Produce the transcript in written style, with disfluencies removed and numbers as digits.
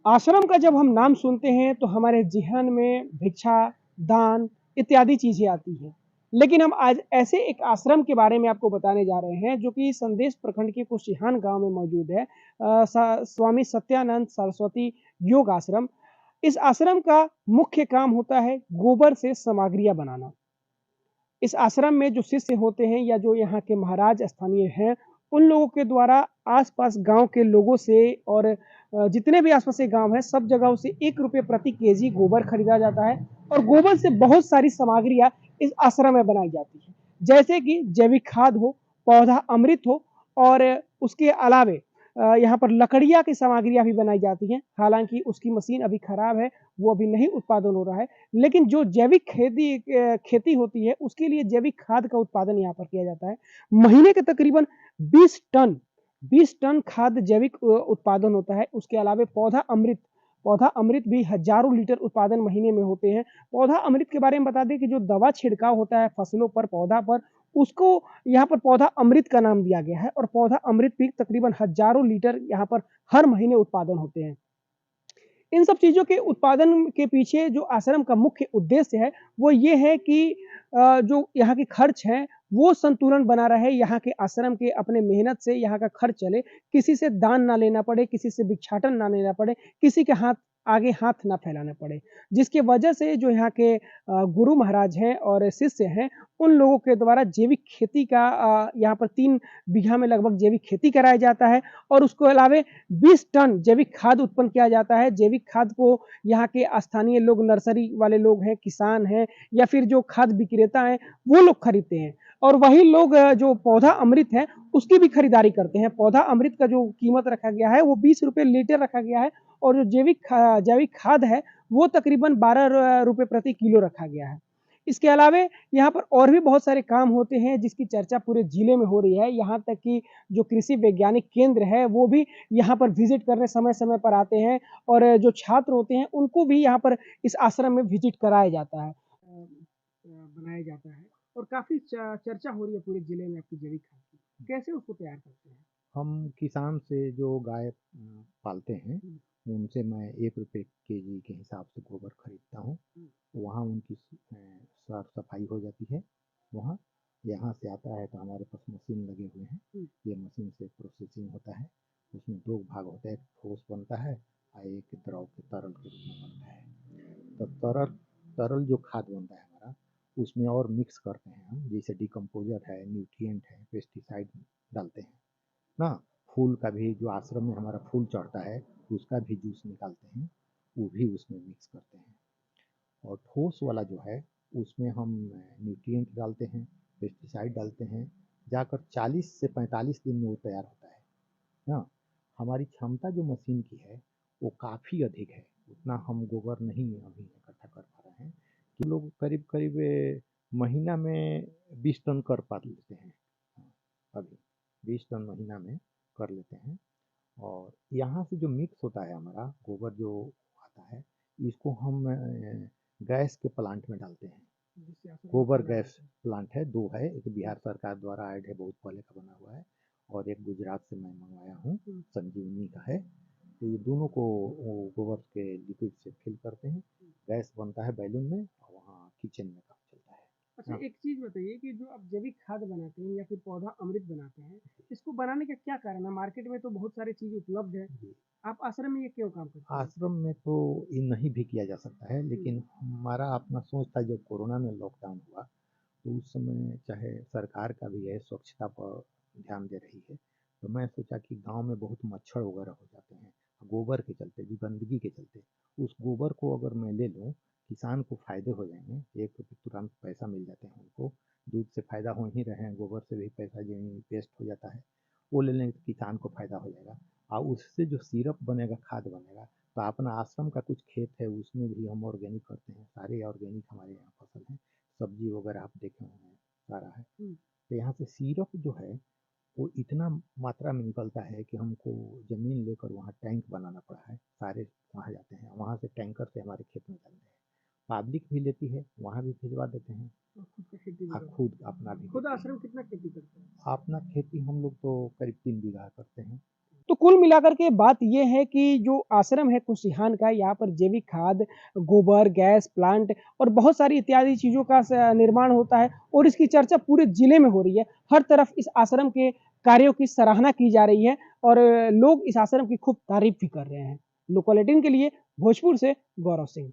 आश्रम का जब हम नाम सुनते हैं तो हमारे ज़हन में भिक्षा, दान इत्यादि चीज़ें आती हैं। लेकिन हम आज ऐसे एक आश्रम के बारे में आपको बताने जा रहे हैं जो कि संदेश प्रखंड के कुशिहान गाँव में मौजूद है। स्वामी सत्यानंद सरस्वती योग आश्रम। इस आश्रम का मुख्य काम होता है गोबर से सामग्रियाँ बनाना। इस आश्रम में जो शिष्य होते हैं या जो यहाँ के महाराज स्थानीय हैं, उन लोगों के द्वारा आस-पास गाँव के लोगों से और जितने भी आस-पास के गाँव हैं, सब जगहों से ₹1 प्रति केजी गोबर खरीदा जाता है और गोबर से बहुत सारी सामग्रियाँ इस आश्रम में बनाई जाती हैं। जैसे कि जैविक खाद हो, पौधा अमृत हो और उसके अलावे यहाँ पर लकड़ियाँ की सामग्रियाँ भी बनाई जाती हैं। हालाँकि उसकी मशीन अभी खराब है, वो अभी नहीं उत्पादन हो रहा है। लेकिन जो जैविक खेती होती है, उसके लिए जैविक खाद का उत्पादन यहाँ पर किया जाता है। महीने के तकरीबन 20 टन 20 टन खाद जैविक उत्पादन होता है। उसके अलावे पौधा अमृत भी हज़ारों लीटर उत्पादन महीने में होते हैं। पौधा अमृत के बारे में बता दें कि जो दवा छिड़काव होता है फसलों पर, पौधा पर, उसको यहाँ पर पौधा अमृत का नाम दिया गया है और पौधा अमृत भी तकरीबन हज़ारों लीटर यहाँ पर हर महीने उत्पादन होते हैं। इन सब चीज़ों के उत्पादन के पीछे जो आश्रम का मुख्य उद्देश्य है, वो ये है कि जो यहाँ के खर्च हैं, वो संतुलन बना रहे, यहाँ के आश्रम के अपने मेहनत से यहाँ का खर्च चले, किसी से दान ना लेना पड़े, किसी से भिक्षाटन ना लेना पड़े, किसी के आगे हाथ ना फैलाना पड़े। जिसकी वजह से जो यहाँ के गुरु महाराज हैं और शिष्य हैं, उन लोगों के द्वारा जैविक खेती का यहाँ पर 3 बीघा में लगभग जैविक खेती कराया जाता है और उसको अलावे 20 टन जैविक खाद उत्पन्न किया जाता है। जैविक खाद को यहाँ के स्थानीय लोग नर्सरी वाले लोग हैं, किसान हैं या फिर जो खाद विक्रेता हैं, वो लोग खरीदते हैं और वही लोग जो पौधा अमृत है, उसकी भी खरीदारी करते हैं। पौधा अमृत का जो कीमत रखा गया है, वो ₹20 लीटर रखा गया है और जो जैविक खाद है, वो तकरीबन ₹12 प्रति किलो रखा गया है। इसके अलावे यहाँ पर और भी बहुत सारे काम होते हैं, जिसकी चर्चा पूरे ज़िले में हो रही है। यहाँ तक कि जो कृषि वैज्ञानिक केंद्र है, वो भी यहाँ पर विज़िट करने समय-समय पर आते हैं और जो छात्र होते हैं, उनको भी यहाँ पर इस आश्रम में विज़िट कराया जाता है। बनाया जाता है और काफ़ी चर्चा हो रही है पूरे ज़िले में आपकी जैविक खाद की। कैसे उसको तैयार करते हैं? हम किसान से जो गाय पालते हैं, हुँ, उनसे मैं ₹1 केजी के हिसाब से गोबर खरीदता हूँ। हुँ, वहाँ उनकी साफ-सफाई हो जाती है वहाँ। यहाँ से आता है तो हमारे पास मशीन लगे हुए हैं। हुँ, ये मशीन से प्रोसेसिंग होता है। उसमें 2 भाग होता है, एक ठोस बनता है और एक द्रव के तरल के रूप में बनता है। तो तरल तरल जो खाद बनता है हमारा, उसमें और मिक्स करते हैं हम, जैसे डिकम्पोज़र है, न्यूट्रिएंट है, पेस्टिसाइड डालते हैं। ना फूल का भी जो आश्रम में हमारा फूल चढ़ता है उसका भी जूस निकालते हैं, वो भी उसमें मिक्स करते हैं। और ठोस वाला जो है उसमें हम न्यूट्रिएंट डालते हैं, पेस्टिसाइड डालते हैं, जाकर 40 से 45 दिन में वो तैयार होता है ना। हमारी क्षमता जो मशीन की है वो काफ़ी अधिक है, उतना हम गोबर नहीं अभी इकट्ठा कर पा रहे हैं कि लोग करीब करीब महीना में 20 टन कर पा लेते हैं। अभी 20 टन महीना में कर लेते हैं। और यहाँ से जो मिक्स होता है हमारा गोबर जो आता है, इसको हम गैस के प्लांट में डालते हैं। जिससे आश्रम में गोबर खाना गैस बनता है। प्लांट है, 2 है, एक बिहार सरकार द्वारा ऐड है, बहुत पहले का बना हुआ है और एक गुजरात से मैं मंगवाया हूँ, हुँ, संजीवनी का है। तो ये दोनों को वो गोबर के लिक्विड से फिल करते हैं, हुँ। गैस बनता है बैलून में और वहाँ किचन में काम चलता है। अच्छा हाँ। एक चीज़ बताइए कि जो आप जैविक खाद बनाते हैं या फिर पौधा अमृत बनाते हैं, इसको बनाने का क्या कारण है? मार्केट में तो बहुत सारी चीज़ उपलब्ध है। जी। आप आश्रम में ये क्यों काम करते हैं? आश्रम में तो ये नहीं भी किया जा सकता है, हुँ, लेकिन हमारा अपना सोच था जब कोरोना में लॉकडाउन हुआ, तो उस समय चाहे सरकार का भी है स्वच्छता पर ध्यान दे रही है, तो मैं सोचा कि गांव में बहुत मच्छर वगैरह हो जाते हैं गोबर के चलते, जो गंदगी के चलते। उस गोबर को अगर मैं ले लूँ, किसान को फायदे हो जाएंगे, एक तो तुरंत पैसा मिल जाते हैं उनको, दूध से फायदा हो ही रहे हैं, गोबर से भी पैसा जो वेस्ट हो जाता है, वो ले लेंगे तो किसान को फायदा हो जाएगा। और उससे जो सिरप बनेगा, खाद बनेगा, तो अपना आश्रम का कुछ खेत है उसमें भी हम ऑर्गेनिक करते हैं, सारे ऑर्गेनिक हमारे यहाँ फसल हैं, सब्जी वगैरह आप देखे होंगे सारा है। हुँ। तो यहाँ से सिरप जो है वो इतना मात्रा में निकलता है कि हमको ज़मीन लेकर वहाँ टैंक बनाना पड़ा है, सारे वहाँ जाते हैं, वहाँ से टैंकर से हमारे खेत में डालते हैं, पब्लिक भी लेती है, वहाँ भी भिजवा देते हैं। और खुद का खेती भी करते खुद अपना भी हैं। खुद खेती है। आश्रम कितना खेती करते हैं? अपना खेती हम लोग तो करीब 3 बीघा करते हैं। तो कुल मिलाकर के बात ये है कि जो आश्रम है कुशिहान का, यहाँ पर जैविक खाद, गोबर, गैस प्लांट और बहुत सारी इत्यादि चीज़ों का निर्माण होता है और इसकी चर्चा पूरे जिले में हो रही है। हर तरफ इस आश्रम के कार्यों की सराहना की जा रही है और लोग इस आश्रम की खूब तारीफ भी कर रहे हैं। लोकल 18 के लिए भोजपुर से गौरव सिंह।